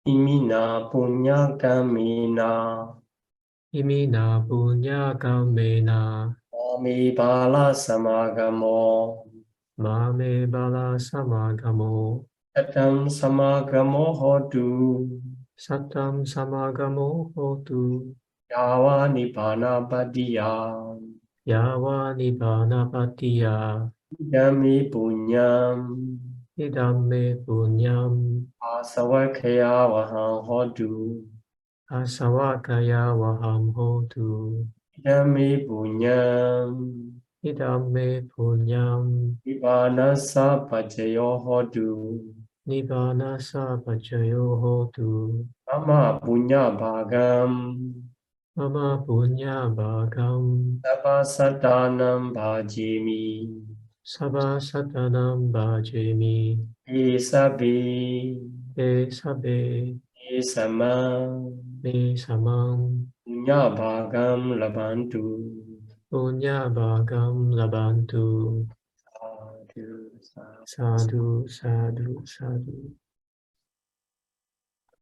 Imina punya kamina. Imina punya kamena. Mami bala samagamo. Mame bala samagamo. Satam samagamo hotu. Satam samagamo hotu. Yawa nibbana badiya. Yawa nibbana patiya. Idami punyam. Idame punyam. Asawakaya vaham hotu. Asawakaya waham hotu. Idami punyam. Idame punyam. Nibbana sapajayo hotu. Nibbana sapajayo hotu. Mama punya bhagam. Mama punya bhagam. Sabha satanam bhajimi. Sabha satanam bhajemi. Esabe. Te sabe. Esamam. Me samam. Punya bhagam labantu. Punya bhagam labantu. Sadhu, sadhu. Sadhu, sadhu, sadhu.